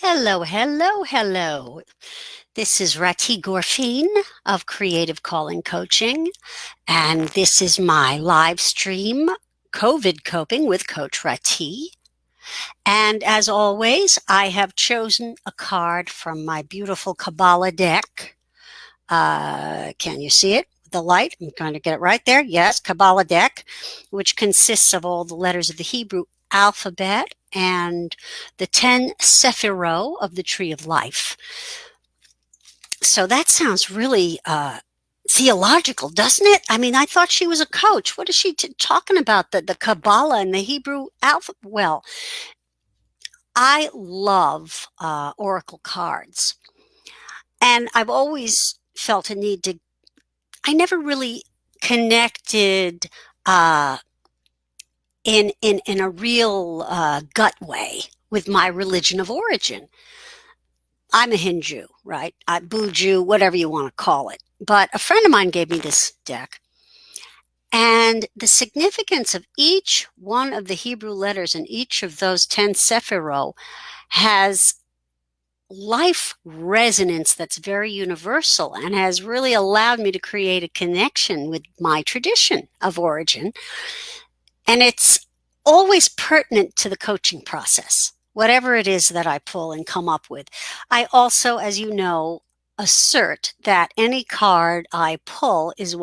Hello, hello, hello. This is Rahti Gorfine of Creative Calling Coaching, and this is my live stream, COVID Coping with Coach Rahti. And as always, I have chosen a card from my beautiful Kabbalah deck. Can you see it? The light? I'm going to get it right there. Yes, Kabbalah deck, which consists of all the letters of the Hebrew alphabet and the 10 Sephirot of the Tree of Life. So that sounds really theological, doesn't it? I mean, I thought she was a coach. What is she talking about? The Kabbalah and the Hebrew alphabet? Well, I love oracle cards. And I've always felt a need to, I never really connected in a real gut way with my religion of origin. I'm a Hindu, right? Buju, whatever you want to call it. But a friend of mine gave me this deck. And the significance of each one of the Hebrew letters in each of those 10 Sephirot has life resonance that's very universal and has really allowed me to create a connection with my tradition of origin. And it's always pertinent to the coaching process, whatever it is that I pull and come up with. I also, as you know, assert that any card I pull is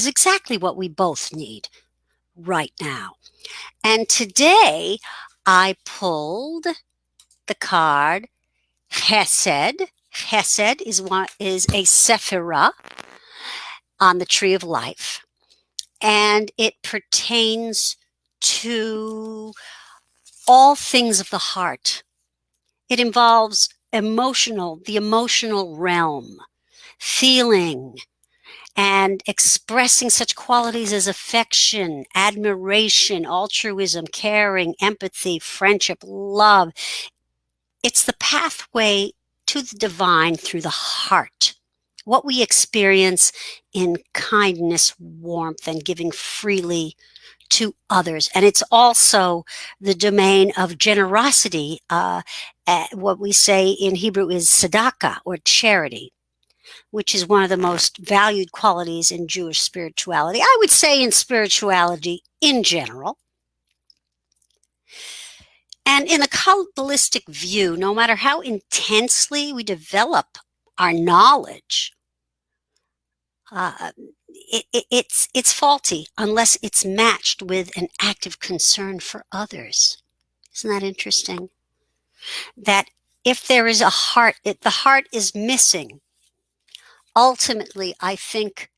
exactly what we both need right now. And today I pulled the card Chesed. Chesed is a sephirah on the Tree of Life, and it pertains to all things of the heart. It involves the emotional realm, feeling, and expressing such qualities as affection, admiration, altruism, caring, empathy, friendship, love. It's the pathway to the divine through the heart. What we experience in kindness, warmth, and giving freely to others. And it's also the domain of generosity. What we say in Hebrew is tzedakah, or charity, which is one of the most valued qualities in Jewish spirituality. I would say in spirituality in general. And in a Kabbalistic view, no matter how intensely we develop our knowledge, it's faulty unless it's matched with an active concern for others. Isn't that interesting? That if there is a heart, the heart is missing. Ultimately, I think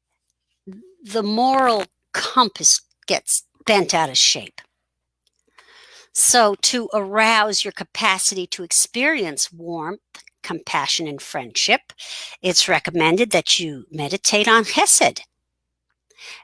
the moral compass gets bent out of shape. So to arouse your capacity to experience warmth, compassion, and friendship, it's recommended that you meditate on Chesed.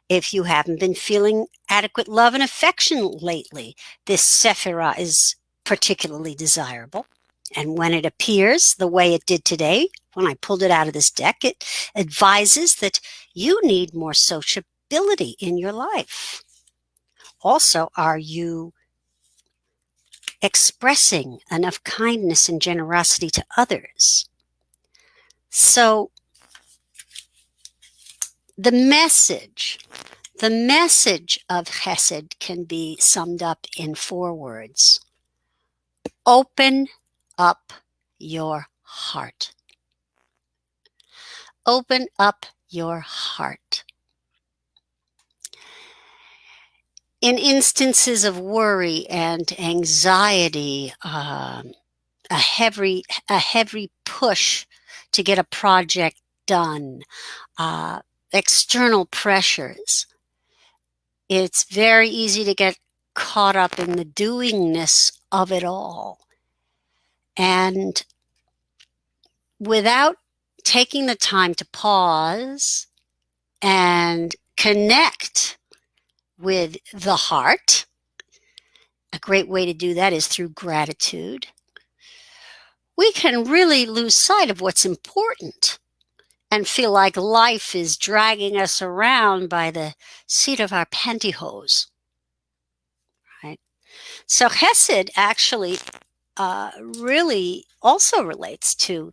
If you haven't been feeling adequate love and affection lately, this Sephirah is particularly desirable. And when it appears the way it did today, when I pulled it out of this deck, it advises that you need more sociability in your life. Also, are you expressing enough kindness and generosity to others? So the message of Chesed can be summed up in 4 words. Open up your heart. Open up your heart. In instances of worry and anxiety, a heavy push to get a project done, external pressures, it's very easy to get caught up in the doingness of it all. And without taking the time to pause and connect with the heart, a great way to do that is through gratitude, we can really lose sight of what's important and feel like life is dragging us around by the seat of our pantyhose, right? So Chesed actually really also relates to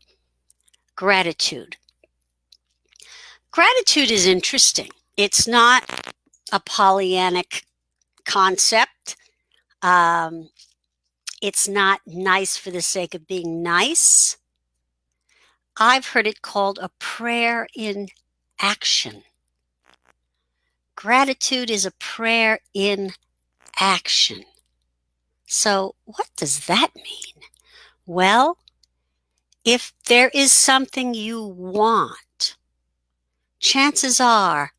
gratitude. Gratitude is interesting. It's not a Pollyannic concept. Um, it's not nice for the sake of being nice. I've heard it called a prayer in action. Gratitude is a prayer in action. So, what does that mean? Well, if there is something you want, chances are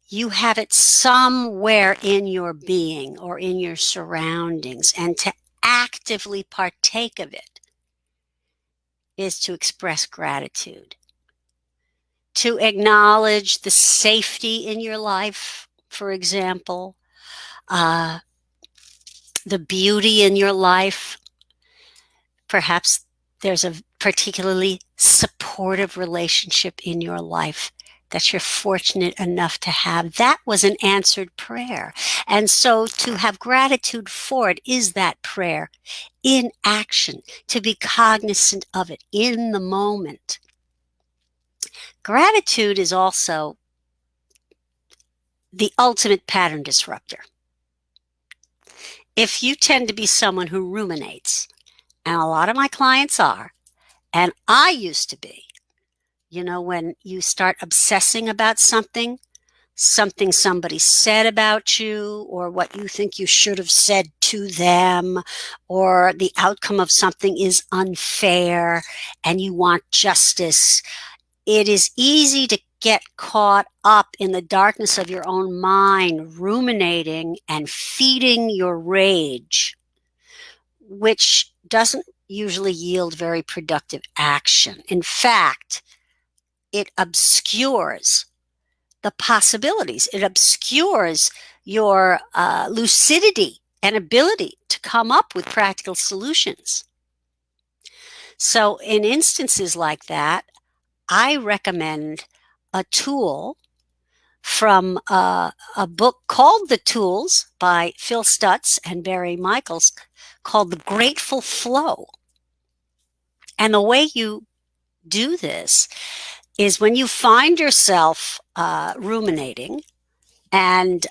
you have it somewhere in your being or in your surroundings, and to actively partake of it is to express gratitude, to acknowledge the safety in your life, for example, uh, the beauty in your life. Perhaps there's a particularly supportive relationship in your life that you're fortunate enough to have. That was an answered prayer. And so to have gratitude for it is that prayer in action, to be cognizant of it in the moment. Gratitude is also the ultimate pattern disruptor. If you tend to be someone who ruminates, and a lot of my clients are, and I used to be, when you start obsessing about something somebody said about you, or what you think you should have said to them, or the outcome of something is unfair and you want justice, it is easy to get caught up in the darkness of your own mind, ruminating and feeding your rage, which doesn't usually yield very productive action. In fact, it obscures the possibilities. It obscures your lucidity and ability to come up with practical solutions. So in instances like that, I recommend a tool from a book called The Tools by Phil Stutz and Barry Michaels, called The Grateful Flow. And the way you do this is when you find yourself ruminating and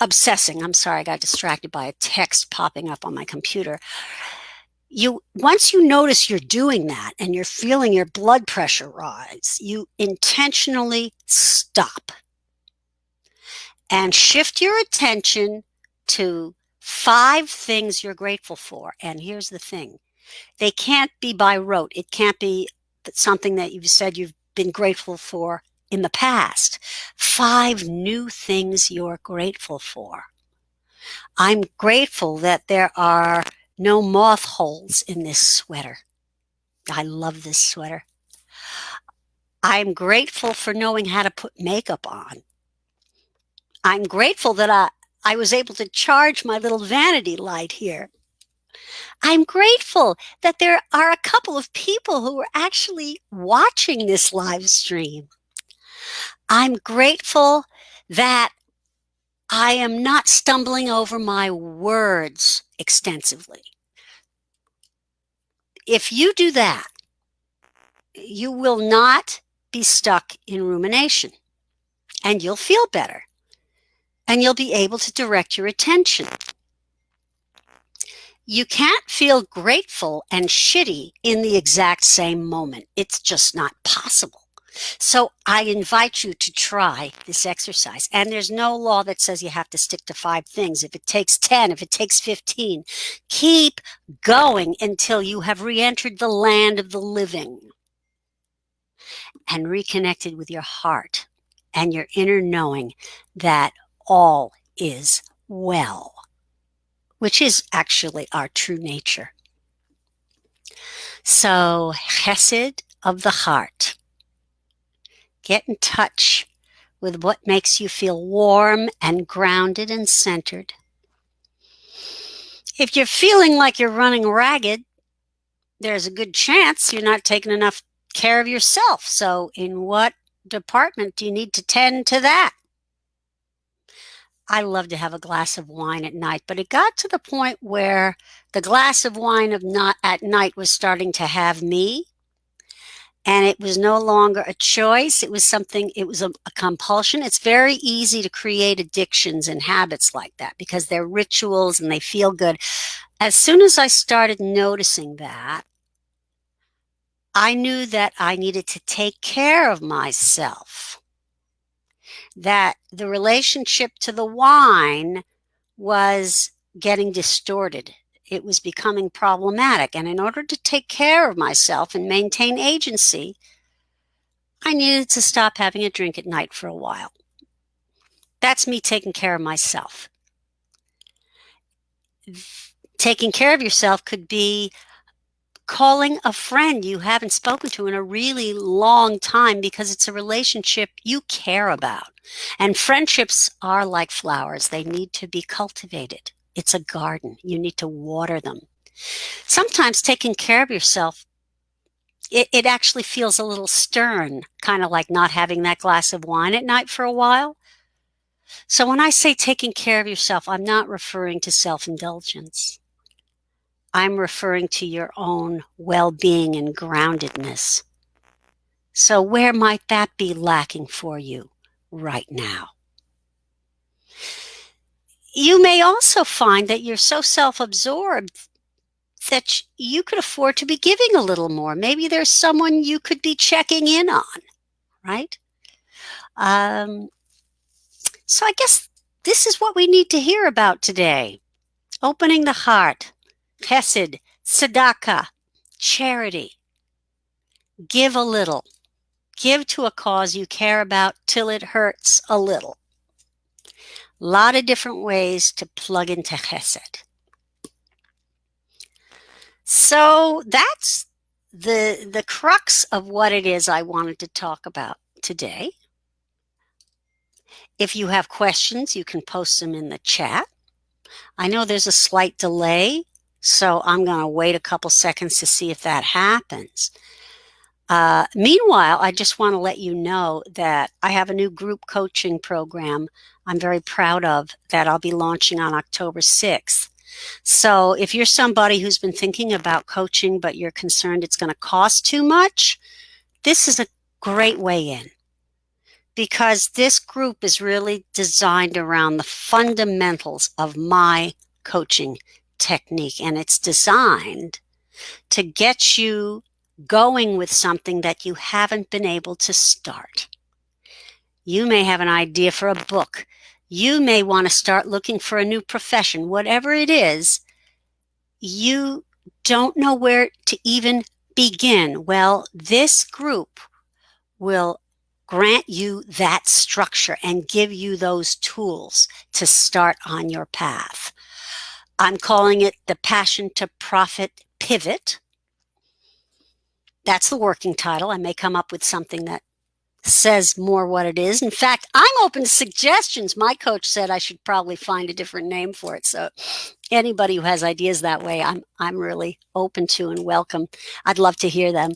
obsessing. I'm sorry, I got distracted by a text popping up on my computer. Once you notice you're doing that and you're feeling your blood pressure rise, you intentionally stop and shift your attention to 5 things you're grateful for. And here's the thing. They can't be by rote. It can't be something that you've said you've been grateful for in the past. 5 new things you're grateful for. I'm grateful that there are no moth holes in this sweater. I love this sweater. I'm grateful for knowing how to put makeup on. I'm grateful that I was able to charge my little vanity light here. I'm grateful that there are a couple of people who are actually watching this live stream. I'm grateful that I am not stumbling over my words extensively. If you do that, you will not be stuck in rumination, and you'll feel better, and you'll be able to direct your attention. You can't feel grateful and shitty in the exact same moment. It's just not possible. So I invite you to try this exercise. And there's no law that says you have to stick to 5 things. If it takes 10, if it takes 15, keep going until you have re-entered the land of the living and reconnected with your heart and your inner knowing that all is well, which is actually our true nature. So, chesed of the heart. Get in touch with what makes you feel warm and grounded and centered. If you're feeling like you're running ragged, there's a good chance you're not taking enough care of yourself. So in what department do you need to tend to that? I love to have a glass of wine at night, but it got to the point where the glass of wine of not at night was starting to have me, and it was no longer a choice. It was something, it was a compulsion. It's very easy to create addictions and habits like that because they're rituals and they feel good. As soon as I started noticing that, I knew that I needed to take care of myself, that the relationship to the wine was getting distorted. It was becoming problematic. And in order to take care of myself and maintain agency, I needed to stop having a drink at night for a while. That's me taking care of myself. Taking care of yourself could be calling a friend you haven't spoken to in a really long time because it's a relationship you care about. And friendships are like flowers. They need to be cultivated. It's a garden. You need to water them. Sometimes taking care of yourself, it actually feels a little stern, kind of like not having that glass of wine at night for a while. So when I say taking care of yourself, I'm not referring to self-indulgence. I'm referring to your own well-being and groundedness. So where might that be lacking for you right now? You may also find that you're so self-absorbed that you could afford to be giving a little more. Maybe there's someone you could be checking in on, right? So I guess this is what we need to hear about today. Opening the heart, chesed, tzedakah, charity. Give a little. Give to a cause you care about till it hurts a little. A lot of different ways to plug into chesed. So that's the crux of what it is I wanted to talk about today. If you have questions, you can post them in the chat. I know there's a slight delay, so I'm going to wait a couple seconds to see if that happens. Meanwhile, I just want to let you know that I have a new group coaching program I'm very proud of that I'll be launching on October 6th. So if you're somebody who's been thinking about coaching, but you're concerned it's going to cost too much, this is a great way in, because this group is really designed around the fundamentals of my coaching technique, and it's designed to get you going with something that you haven't been able to start. You may have an idea for a book. You may want to start looking for a new profession. Whatever it is, you don't know where to even begin. Well, this group will grant you that structure and give you those tools to start on your path. I'm calling it the Passion to Profit Pivot. That's the working title. I may come up with something that says more what it is. In fact, I'm open to suggestions. My coach said I should probably find a different name for it. So anybody who has ideas that way, I'm really open to and welcome. I'd love to hear them.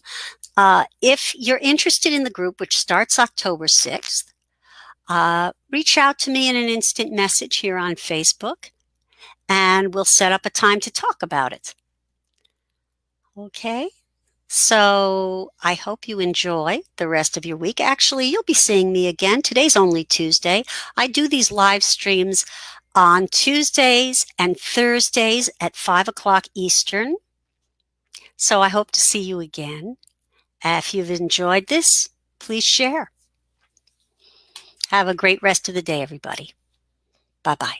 If you're interested in the group, which starts October 6th, reach out to me in an instant message here on Facebook, and we'll set up a time to talk about it. Okay? So I hope you enjoy the rest of your week. Actually, you'll be seeing me again. Today's only Tuesday. I do these live streams on Tuesdays and Thursdays at 5 o'clock Eastern. So I hope to see you again. If you've enjoyed this, please share. Have a great rest of the day, everybody. Bye-bye.